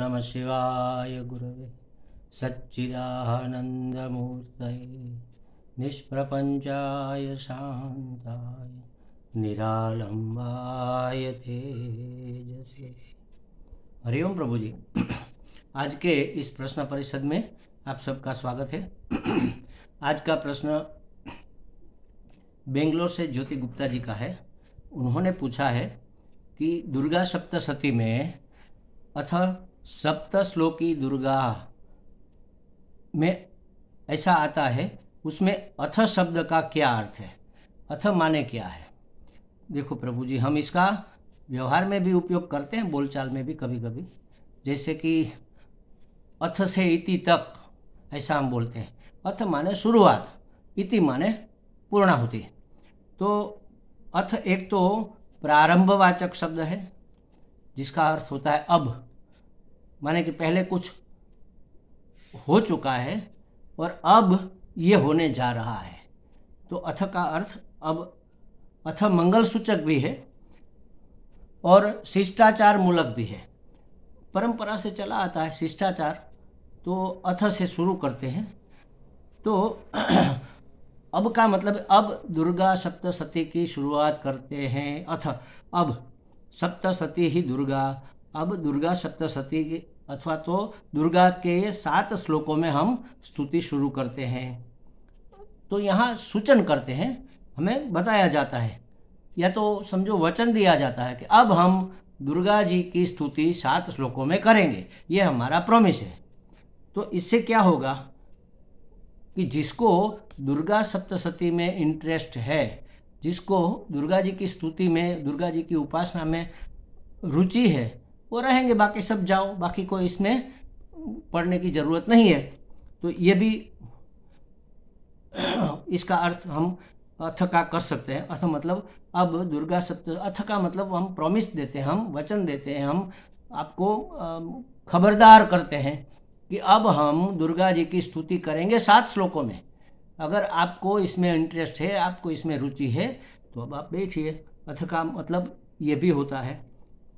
नमः शिवाय गुरवे सच्चिदानन्दमूर्तये निष्प्रपञ्चाय शान्ताय निरालम्बाय तेजसे। हरिओम प्रभु जी। आज के इस प्रश्न परिषद में आप सबका स्वागत है। आज का प्रश्न बेंगलोर से ज्योति गुप्ता जी का है। उन्होंने पूछा है कि दुर्गा सप्तशती में अथ सप्त श्लोकी दुर्गा में ऐसा आता है, उसमें अथ शब्द का क्या अर्थ है, अथ माने क्या है। देखो प्रभु जी, हम इसका व्यवहार में भी उपयोग करते हैं, बोलचाल में भी कभी कभी, जैसे कि अथ से इति तक ऐसा हम बोलते हैं। अथ माने शुरुआत, इति माने पूर्णाहुति। तो अथ एक तो प्रारंभवाचक शब्द है जिसका अर्थ होता है अब, माने कि पहले कुछ हो चुका है और अब ये होने जा रहा है। तो अथ का अर्थ अब। अथ मंगल सूचक भी है और शिष्टाचार मूलक भी है। परंपरा से चला आता है शिष्टाचार, तो अथ से शुरू करते हैं। तो अब का मतलब अब दुर्गा सप्तशती की शुरुआत करते हैं। अथ अब सप्तशती ही दुर्गा, अब दुर्गा सप्तशती की अथवा तो दुर्गा के 7 श्लोकों में हम स्तुति शुरू करते हैं। तो यहाँ सूचन करते हैं, हमें बताया जाता है या तो समझो वचन दिया जाता है कि अब हम दुर्गा जी की स्तुति 7 श्लोकों में करेंगे, ये हमारा प्रॉमिस है। तो इससे क्या होगा कि जिसको दुर्गा सप्तशती में इंटरेस्ट है, जिसको दुर्गा जी की स्तुति में, दुर्गा जी की उपासना में रुचि है, वो रहेंगे, बाकी सब जाओ, बाकी कोई इसमें पढ़ने की ज़रूरत नहीं है। तो ये भी इसका अर्थ हम अथ का कर सकते हैं। अथ मतलब अब दुर्गा अथ का मतलब हम प्रॉमिस देते हैं, हम वचन देते हैं, हम आपको खबरदार करते हैं कि अब हम दुर्गा जी की स्तुति करेंगे 7 श्लोकों में। अगर आपको इसमें इंटरेस्ट है, आपको इसमें रुचि है, तो अब आप बैठिए। अथ का मतलब ये भी होता है।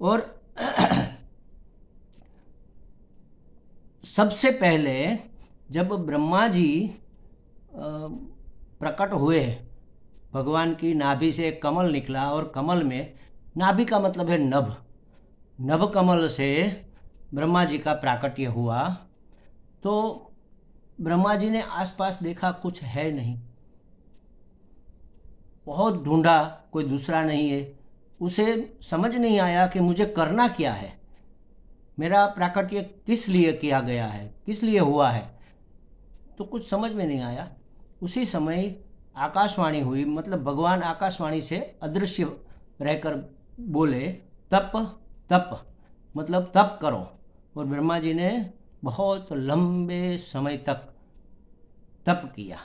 और सबसे पहले जब ब्रह्मा जी प्रकट हुए, भगवान की नाभि से एक कमल निकला और कमल में, नाभि का मतलब है नभ, नभ कमल से ब्रह्मा जी का प्राकट्य हुआ। तो ब्रह्मा जी ने आसपास देखा, कुछ है नहीं, बहुत ढूंढा, कोई दूसरा नहीं है। उसे समझ नहीं आया कि मुझे करना क्या है, मेरा प्राकट्य किस लिए किया गया है, किस लिए हुआ है, तो कुछ समझ में नहीं आया। उसी समय आकाशवाणी हुई, मतलब भगवान आकाशवाणी से अदृश्य रहकर बोले, तप तप, मतलब तप करो। और ब्रह्मा जी ने बहुत लंबे समय तक तप किया।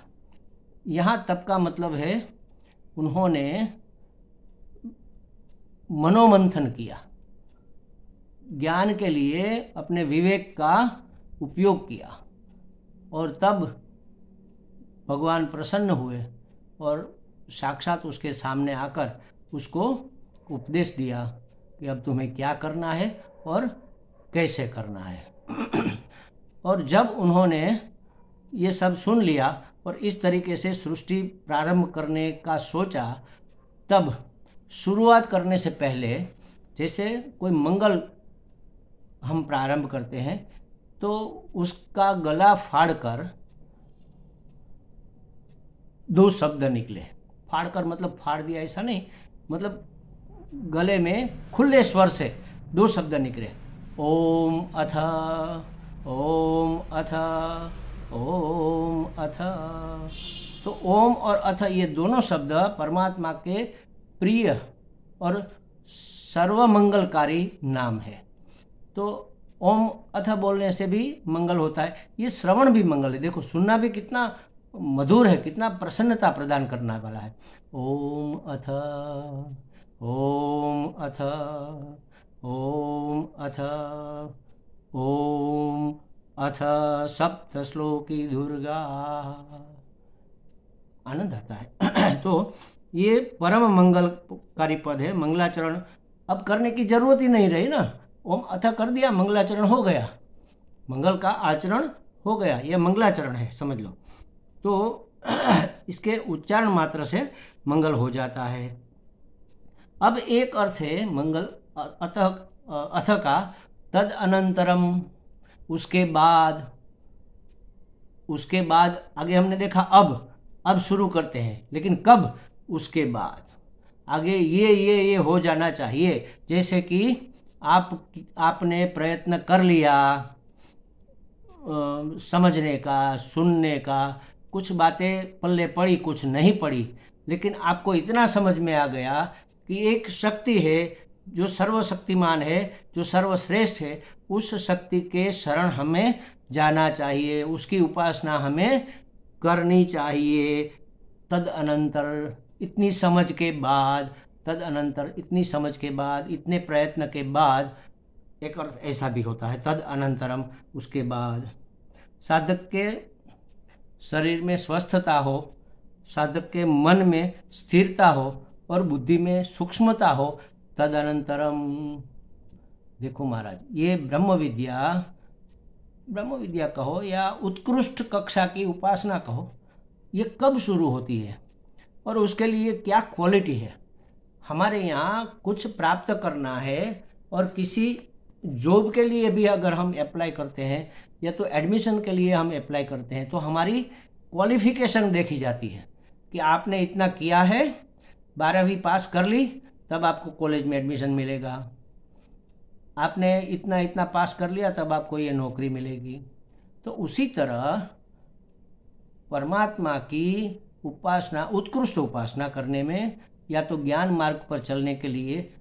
यहाँ तप का मतलब है उन्होंने मनोमंथन किया, ज्ञान के लिए अपने विवेक का उपयोग किया, और तब भगवान प्रसन्न हुए और साक्षात उसके सामने आकर उसको उपदेश दिया कि अब तुम्हें क्या करना है और कैसे करना है। और जब उन्होंने ये सब सुन लिया और इस तरीके से सृष्टि प्रारंभ करने का सोचा, तब शुरुआत करने से पहले, जैसे कोई मंगल हम प्रारंभ करते हैं, तो उसका गला फाड़कर 2 शब्द निकले। फाड़कर मतलब फाड़ दिया ऐसा नहीं, मतलब गले में खुले स्वर से 2 शब्द निकले, ओम अथ, ओम अथ, ओम अथ। तो ओम और अथ ये दोनों शब्द परमात्मा के प्रिय और सर्वमंगलकारी नाम है। तो ओम अथ बोलने से भी मंगल होता है, ये श्रवण भी मंगल है। देखो सुनना भी कितना मधुर है, कितना प्रसन्नता प्रदान करने वाला है। ओम अथ, ओम अथ, ओम अथ, ओम अथ सप्त श्लोकी दुर्गा, आनंद आता है। तो ये परम मंगलकारी पद है, मंगलाचरण अब करने की जरूरत ही नहीं रही ना। ओम अथ कर दिया, मंगलाचरण हो गया, मंगल का आचरण हो गया, यह मंगलाचरण है समझ लो। तो इसके उच्चारण मात्र से मंगल हो जाता है। अब एक अर्थ है मंगल अथ अथ का तद अनंतरम, उसके बाद। उसके बाद आगे हमने देखा अब शुरू करते हैं, लेकिन कब? उसके बाद। आगे ये हो जाना चाहिए, जैसे कि आपने प्रयत्न कर लिया समझने का, सुनने का, कुछ बातें पल्ले पड़ी कुछ नहीं पड़ी, लेकिन आपको इतना समझ में आ गया कि एक शक्ति है जो सर्वशक्तिमान है, जो सर्वश्रेष्ठ है, उस शक्ति के शरण हमें जाना चाहिए, उसकी उपासना हमें करनी चाहिए। तद अनंतर, इतनी समझ के बाद, तद अनंतर इतनी समझ के बाद, इतने प्रयत्न के बाद, एक अर्थ ऐसा भी होता है तद अनंतरम, उसके बाद। साधक के शरीर में स्वस्थता हो, साधक के मन में स्थिरता हो और बुद्धि में सूक्ष्मता हो, तद अनंतरम। देखो महाराज, ये ब्रह्म विद्या कहो या उत्कृष्ट कक्षा की उपासना कहो, ये कब शुरू होती है और उसके लिए क्या क्वालिटी है। हमारे यहाँ कुछ प्राप्त करना है और किसी जॉब के लिए भी अगर हम अप्लाई करते हैं या तो एडमिशन के लिए हम अप्लाई करते हैं, तो हमारी क्वालिफिकेशन देखी जाती है कि आपने इतना किया है, 12वीं पास कर ली, तब आपको कॉलेज में एडमिशन मिलेगा, आपने इतना इतना पास कर लिया, तब आपको ये नौकरी मिलेगी। तो उसी तरह परमात्मा की उपासना, उत्कृष्ट उपासना करने में या तो ज्ञान मार्ग पर चलने के लिए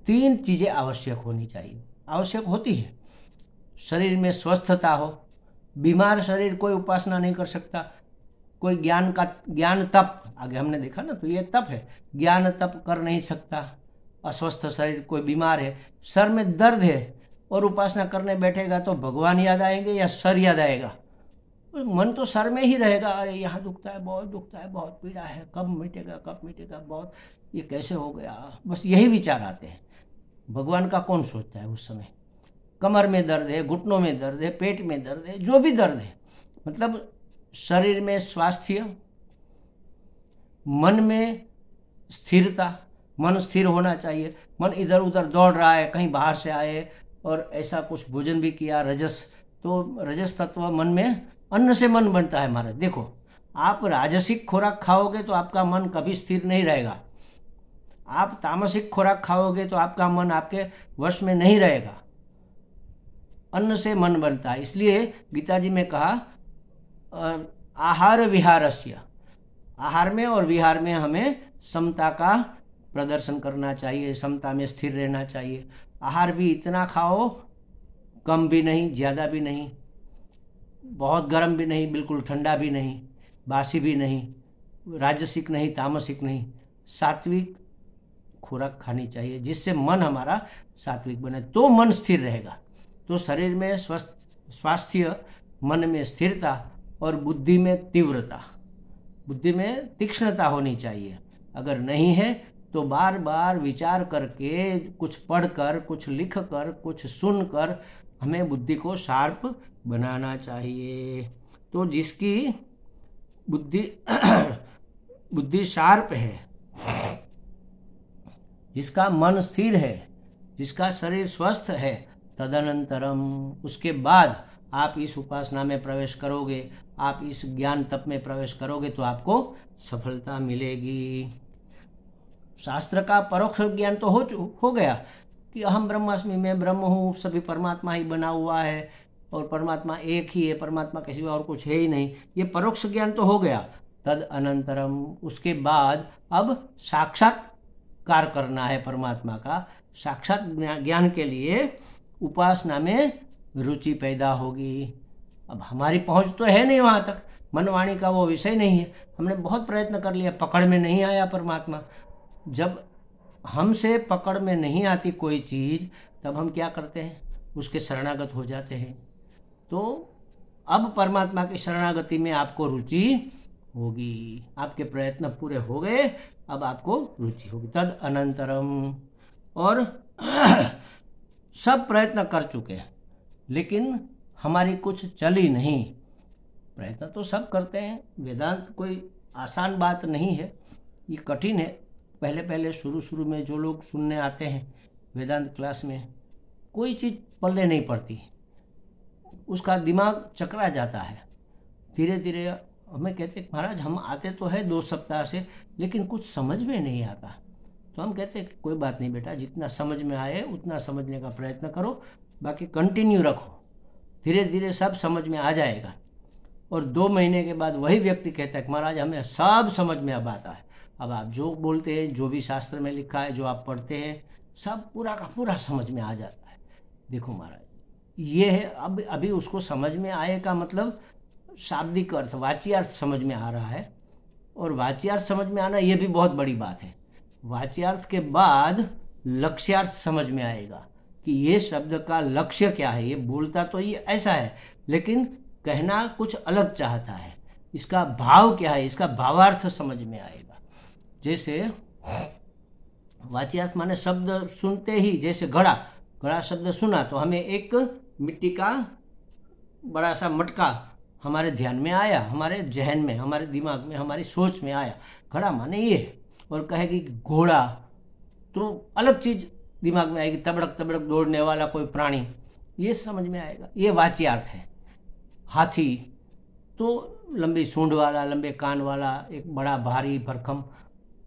3 चीज़ें आवश्यक होनी चाहिए, आवश्यक होती है। शरीर में स्वस्थता हो, बीमार शरीर कोई उपासना नहीं कर सकता। कोई ज्ञान तप, आगे हमने देखा ना, तो ये तप है, ज्ञान तप कर नहीं सकता। अस्वस्थ शरीर, कोई बीमार है, सर में दर्द है और उपासना करने बैठेगा तो भगवान याद आएंगे या सर याद आएगा? मन तो सर में ही रहेगा, अरे यहाँ दुखता है, बहुत दुखता है, बहुत पीड़ा है, कब मिटेगा, बहुत, ये कैसे हो गया, बस यही विचार आते हैं। भगवान का कौन सोचता है उस समय? कमर में दर्द है, घुटनों में दर्द है, पेट में दर्द है, जो भी दर्द है, मतलब शरीर में स्वास्थ्य, मन में स्थिरता, मन स्थिर होना चाहिए। मन इधर उधर दौड़ रहा है, कहीं बाहर से आए और ऐसा कुछ भोजन भी किया, रजस, तो रजस तत्व मन में, अन्न से मन बनता है महाराज। देखो, आप राजसिक खुराक खाओगे तो आपका मन कभी स्थिर नहीं रहेगा, आप तामसिक खुराक खाओगे तो आपका मन आपके वश में नहीं रहेगा। अन्न से मन बनता है, इसलिए गीता जी में कहा आहार विहारस्य, आहार में और विहार में हमें समता का प्रदर्शन करना चाहिए, समता में स्थिर रहना चाहिए। आहार भी इतना खाओ, कम भी नहीं, ज़्यादा भी नहीं, बहुत गर्म भी नहीं, बिल्कुल ठंडा भी नहीं, बासी भी नहीं, राजसिक नहीं, तामसिक नहीं, सात्विक खुराक खानी चाहिए, जिससे मन हमारा सात्विक बने, तो मन स्थिर रहेगा। तो शरीर में स्वास्थ्य, मन में स्थिरता और बुद्धि में तीव्रता, बुद्धि में तीक्ष्णता होनी चाहिए। अगर नहीं है तो बार बार विचार करके, कुछ पढ़कर, कुछ लिखकर, कुछ सुनकर हमें बुद्धि को शार्प बनाना चाहिए। तो जिसकी बुद्धि शार्प है, जिसका मन स्थिर है, जिसका शरीर स्वस्थ है, तदनंतरम, उसके बाद आप इस उपासना में प्रवेश करोगे, आप इस ज्ञान तप में प्रवेश करोगे तो आपको सफलता मिलेगी। शास्त्र का परोक्ष ज्ञान तो हो गया कि अहम ब्रह्मास्मि, मैं ब्रह्म हूँ, सभी परमात्मा ही बना हुआ है और परमात्मा एक ही है, परमात्मा के सिवा और कुछ है ही नहीं, ये परोक्ष ज्ञान तो हो गया। तद अनंतरम, उसके बाद अब साक्षात्कार करना है परमात्मा का। साक्षात ज्ञान के लिए उपासना में रुचि पैदा होगी। अब हमारी पहुंच तो है नहीं वहाँ तक, मन वाणी का वो विषय नहीं है, हमने बहुत प्रयत्न कर लिया, पकड़ में नहीं आया परमात्मा। जब हमसे पकड़ में नहीं आती कोई चीज़, तब हम क्या करते हैं? उसके शरणागत हो जाते हैं। तो अब परमात्मा की शरणागति में आपको रुचि होगी, आपके प्रयत्न पूरे हो गए, अब आपको रुचि होगी। तद अनंतरम, और सब प्रयत्न कर चुके हैं, लेकिन हमारी कुछ चली नहीं। प्रयत्न तो सब करते हैं, वेदांत कोई आसान बात नहीं है, ये कठिन है। पहले पहले शुरू में जो लोग सुनने आते हैं वेदांत क्लास में, कोई चीज़ पल्ले नहीं पड़ती, उसका दिमाग चकरा जाता है। धीरे धीरे हमें कहते महाराज हम आते तो है 2 सप्ताह से, लेकिन कुछ समझ में नहीं आता। तो हम कहते हैं कोई बात नहीं बेटा, जितना समझ में आए उतना समझने का प्रयत्न करो, बाकी कंटिन्यू रखो, धीरे धीरे सब समझ में आ जाएगा। और 2 महीने के बाद वही व्यक्ति कहता है कि महाराज हमें सब समझ में अब आता है, अब आप जो बोलते हैं, जो भी शास्त्र में लिखा है, जो आप पढ़ते हैं, सब पूरा का पूरा समझ में आ जाता है। देखो महाराज, ये है अब अभी उसको समझ में आए का मतलब शाब्दिक अर्थ, वाच्यार्थ समझ में आ रहा है। और वाच्यार्थ समझ में आना ये भी बहुत बड़ी बात है। वाच्यार्थ के बाद लक्ष्यार्थ समझ में आएगा कि ये शब्द का लक्ष्य क्या है। ये बोलता तो ये ऐसा है, लेकिन कहना कुछ अलग चाहता है, इसका भाव क्या है, इसका भावार्थ समझ में आएगा। जैसे वाच्यार्थ माने शब्द सुनते ही, जैसे घड़ा शब्द सुना तो हमें एक मिट्टी का बड़ा सा मटका हमारे ध्यान में आया, हमारे जहन में, हमारे दिमाग में, हमारी सोच में आया, घड़ा माने ये। और कहेगी घोड़ा तो अलग चीज दिमाग में आएगी, तबड़क तबड़क दौड़ने वाला कोई प्राणी, ये समझ में आएगा, ये वाच्यार्थ है। हाथी तो लंबी सूंड वाला, लंबे कान वाला, एक बड़ा भारी भरकम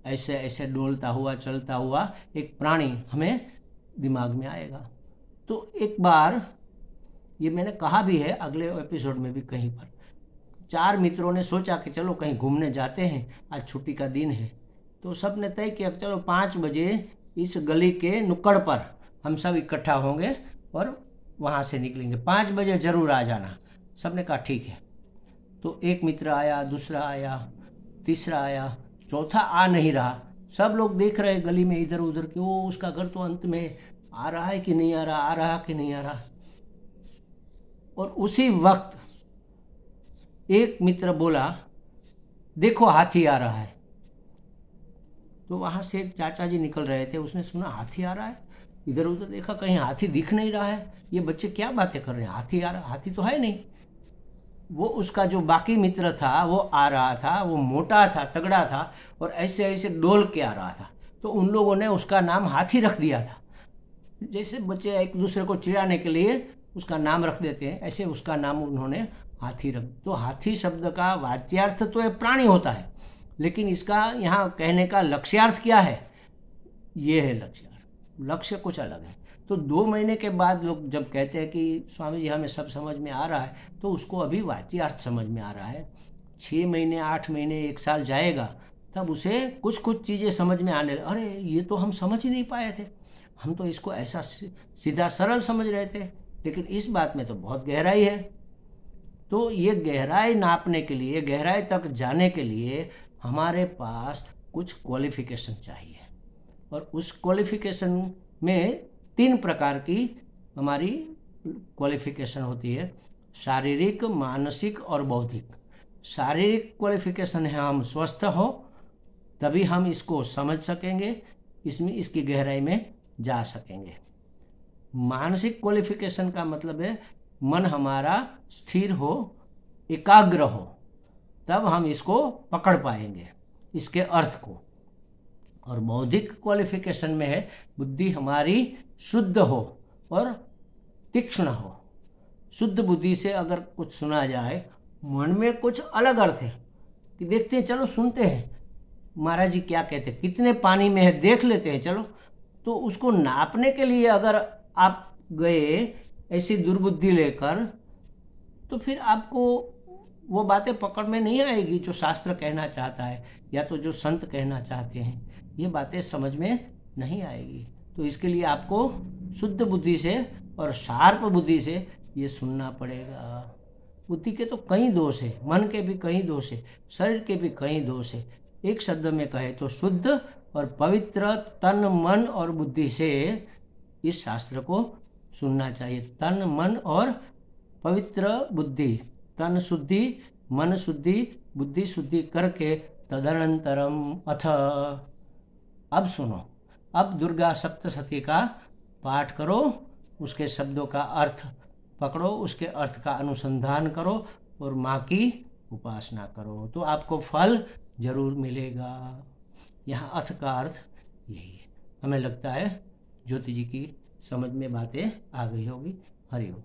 ऐसे ऐसे डोलता हुआ चलता हुआ एक प्राणी हमें दिमाग में आएगा। तो एक बार ये मैंने कहा भी है अगले एपिसोड में भी कहीं पर, 4 मित्रों ने सोचा कि चलो कहीं घूमने जाते हैं, आज छुट्टी का दिन है। तो सब ने तय किया चलो 5 बजे इस गली के नुक्कड़ पर हम सब इकट्ठा होंगे और वहाँ से निकलेंगे, 5 बजे जरूर आ जाना। सब ने कहा ठीक है। तो एक मित्र आया, दूसरा आया, तीसरा आया, चौथा आ नहीं रहा। सब लोग देख रहे गली में इधर उधर कि वो उसका घर तो अंत में आ रहा है कि नहीं आ रहा, आ रहा कि नहीं आ रहा। और उसी वक्त एक मित्र बोला देखो हाथी आ रहा है। तो वहां से एक चाचा जी निकल रहे थे, उसने सुना हाथी आ रहा है, इधर उधर देखा कहीं हाथी दिख नहीं रहा है, ये बच्चे क्या बातें कर रहे हैं, हाथी आ रहा, हाथी तो है नहीं। वो उसका जो बाकी मित्र था वो आ रहा था, वो मोटा था, तगड़ा था और ऐसे ऐसे डोल के आ रहा था। तो उन लोगों ने उसका नाम हाथी रख दिया था। जैसे बच्चे एक दूसरे को चिढ़ाने के लिए उसका नाम रख देते हैं, ऐसे उसका नाम उन्होंने हाथी रख। तो हाथी शब्द का वाच्यार्थ तो एक प्राणी होता है, लेकिन इसका यहाँ कहने का लक्ष्यार्थ क्या है, ये है लक्ष्यार्थ, लक्ष्य कुछ अलग है। तो 2 महीने के बाद लोग जब कहते हैं कि स्वामी जी हमें सब समझ में आ रहा है, तो उसको अभी वाच्यार्थ समझ में आ रहा है। 6 महीने, 8 महीने, 1 साल जाएगा, तब उसे कुछ कुछ चीज़ें समझ में आने लगे। अरे ये तो हम समझ ही नहीं पाए थे, हम तो इसको ऐसा सीधा सरल समझ रहे थे, लेकिन इस बात में तो बहुत गहराई है। तो ये गहराई नापने के लिए, गहराई तक जाने के लिए हमारे पास कुछ क्वालिफिकेशन चाहिए। और उस क्वालिफिकेशन में 3 प्रकार की हमारी क्वालिफिकेशन होती है, शारीरिक, मानसिक और बौद्धिक। शारीरिक क्वालिफिकेशन है हम स्वस्थ हो, तभी हम इसको समझ सकेंगे, इसमें इसकी गहराई में जा सकेंगे। मानसिक क्वालिफिकेशन का मतलब है मन हमारा स्थिर हो, एकाग्र हो, तब हम इसको पकड़ पाएंगे, इसके अर्थ को। और बौद्धिक क्वालिफिकेशन में है बुद्धि हमारी शुद्ध हो और तीक्ष्ण हो। शुद्ध बुद्धि से अगर कुछ सुना जाए, मन में कुछ अलग अर्थ है कि देखते हैं, चलो सुनते हैं महाराज जी क्या कहते हैं, कितने पानी में है देख लेते हैं चलो। तो उसको नापने के लिए अगर आप गए ऐसी दुर्बुद्धि लेकर, तो फिर आपको वो बातें पकड़ में नहीं आएगी जो शास्त्र कहना चाहता है, या तो जो संत कहना चाहते हैं, ये बातें समझ में नहीं आएगी। तो इसके लिए आपको शुद्ध बुद्धि से और शार्प बुद्धि से ये सुनना पड़ेगा। बुद्धि के तो कई दोष है, मन के भी कई दोष है, शरीर के भी कई दोष है। एक शब्द में कहे तो शुद्ध और पवित्र तन, मन और बुद्धि से इस शास्त्र को सुनना चाहिए। तन, मन और पवित्र बुद्धि, तन शुद्धि, मन शुद्धि, बुद्धि शुद्धि करके तदनंतरम अथ। अब सुनो, अब दुर्गा सप्तशती का पाठ करो उसके शब्दों का अर्थ पकड़ो, उसके अर्थ का अनुसंधान करो और माँ की उपासना करो, तो आपको फल जरूर मिलेगा। यहाँ अथ का अर्थ यही है। हमें लगता है ज्योति जी की समझ में बातें आ गई होगी। हरि ओम।